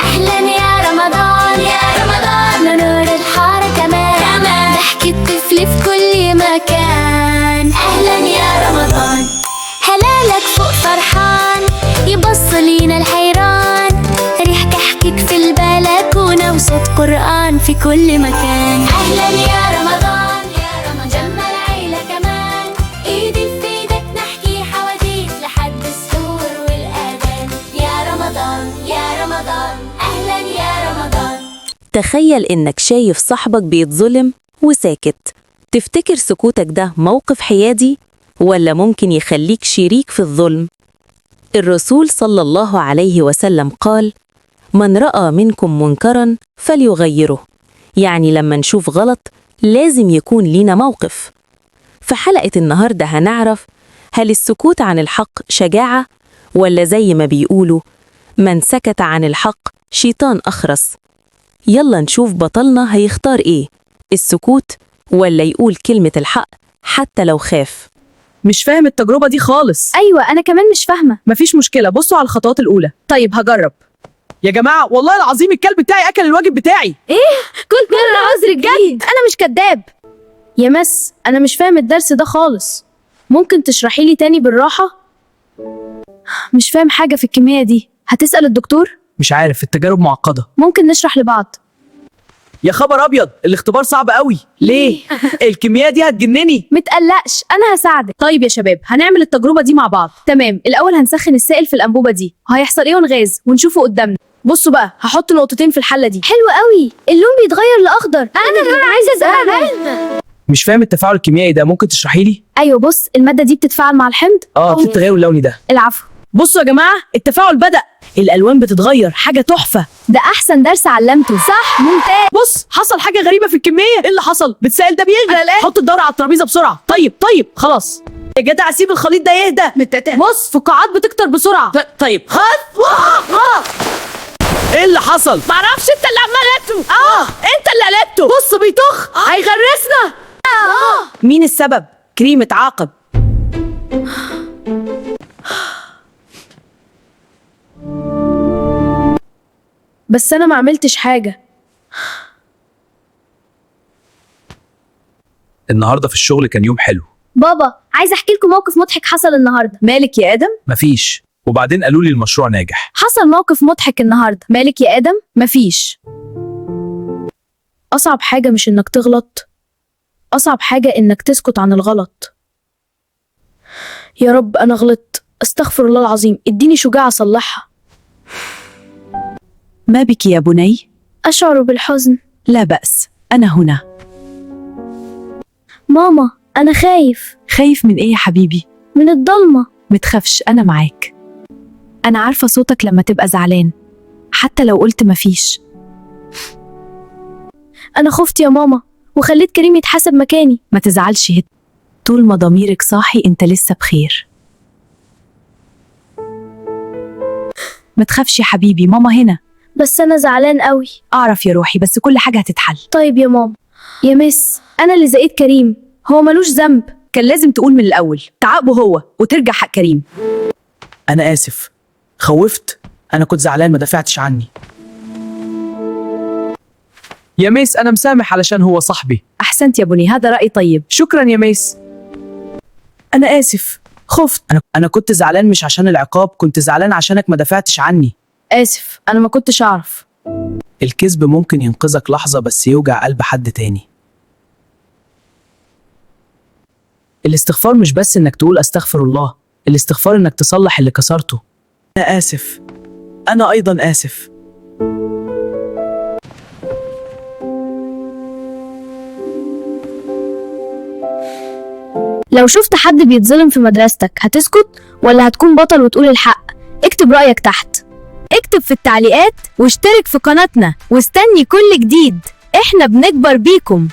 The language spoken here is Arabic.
أهلا يا رمضان يا رمضان، نور الحارة كمان ضحك الطفل في كل مكان. أهلا يا رمضان، هلالك فوق فرحان، يبص لينا الحيران، ريح كحكك في البلكونة وصوت قرآن في كل مكان. أهلا يا رمضان يا رمضان، جمع العيلة كمان، إيدي في إيدك نحكي حواديت لحد السحور والأذان. يا رمضان يا رمضان، أهلا يا رمضان. تخيل إنك شايف صاحبك بيتظلم وساكت، تفتكر سكوتك ده موقف حيادي ولا ممكن يخليك شريك في الظلم؟ الرسول صلى الله عليه وسلم قال: من رأى منكم منكرا فليغيره، يعني لما نشوف غلط لازم يكون لينا موقف. في حلقة النهاردة هنعرف هل السكوت عن الحق شجاعة ولا زي ما بيقولوا من سكت عن الحق شيطان أخرس. يلا نشوف بطلنا هيختار إيه، السكوت ولا يقول كلمة الحق حتى لو خاف. مش فاهم التجربة دي خالص. أيوة أنا كمان مش فاهمة. مفيش مشكلة، بصوا على الخطوات الأولى. طيب هجرب. يا جماعة والله العظيم الكلب بتاعي أكل الواجب بتاعي. كنت مرة عذرك جد، أنا مش كداب. يا مس أنا مش فاهم الدرس ده خالص، ممكن تشرحي لي تاني بالراحة؟ مش فاهم حاجة في الكيمياء دي، هتسأل الدكتور؟ مش عارف، التجارب معقدة. ممكن نشرح لبعض. يا خبر أبيض، الاختبار صعب قوي. ليه؟ الكيمياء دي هتجنني. متقلقش أنا هساعدك. طيب يا شباب هنعمل التجربة دي مع بعض. تمام، الأول هنسخن السائل في الأنبوبة دي، وهيحصل إيه ونغاز ونشوفه قدامنا. بصوا بقى هحط نقطتين في الحلة دي. حلو قوي، اللون بيتغير لأخضر. أنا كمان عايزة أسأل. مش فاهم التفاعل الكيميائي ده، ممكن تشرحي لي؟ أيوة بص، المادة دي بتتفاعل مع الحمض. في التغير اللوني ده. العفو. بصوا يا جماعة التفاعل بدأ، الألوان بتتغير، حاجة تحفة. ده أحسن درس علمته. صح ممتاز. بص حصل حاجة غريبة في الكيمياء. ايه اللي حصل؟ بالسائل ده بيغلى الآن. حط الدورة على الترابيزة بسرعة. طيب خلاص يا جدع، سيب الخليط ده يهدى. بص فقاعات بتكتر بسرعة. طيب خلاص. ايه اللي حصل؟ معرفش، انت اللي عمال قلبته. انت اللي قلبته. بص بيطخ. هيغرسنا. مين السبب؟ كريم اتعاقب. بس انا ما عملتش حاجة. النهارده في الشغل كان يوم حلو. بابا عايزة أحكي لكم موقف مضحك حصل النهاردة. مالك يا آدم؟ مفيش، وبعدين قالوا لي المشروع ناجح. حصل موقف مضحك النهاردة. مالك يا آدم؟ مفيش. أصعب حاجة مش إنك تغلط، أصعب حاجة إنك تسكت عن الغلط. يا رب أنا غلطت، أستغفر الله العظيم، اديني شجاعة أصلحها. ما بك يا بني؟ أشعر بالحزن. لا بأس، أنا هنا. ماما أنا خايف. خايف من إيه يا حبيبي؟ من الضلمة. متخافش، أنا معاك. أنا عارفة صوتك لما تبقى زعلان، حتى لو قلت مفيش. أنا خفت يا ماما وخليت كريم يتحاسب مكاني. ما تزعلش هد، طول ما ضميرك صاحي أنت لسه بخير. ما تخافش يا حبيبي، ماما هنا. بس أنا زعلان قوي. أعرف يا روحي، بس كل حاجة هتتحل. طيب يا ماما. يا مس أنا اللي زقيت كريم، هو ملوش ذنب. كان لازم تقول من الأول، تعاقبه هو وترجع حق كريم. أنا آسف، خوفت. أنا كنت زعلان، ما دافعتش عني. يا ميس أنا مسامح علشان هو صاحبي. أحسنت يا بني، هذا رأي طيب. شكرا يا ميس. أنا آسف، خفت. أنا كنت زعلان مش عشان العقاب، كنت زعلان عشانك ما دافعتش عني. آسف، أنا ما كنتش أعرف. الكذب ممكن ينقذك لحظة بس يوجع قلب حد تاني. الاستغفار مش بس إنك تقول أستغفر الله، الاستغفار إنك تصلح اللي كسرته. أنا آسف، أنا أيضا آسف. لو شفت حد بيتظلم في مدرستك هتسكت ولا هتكون بطل وتقول الحق؟ اكتب رأيك تحت، اكتب في التعليقات واشترك في قناتنا واستني كل جديد، احنا بنكبر بيكم.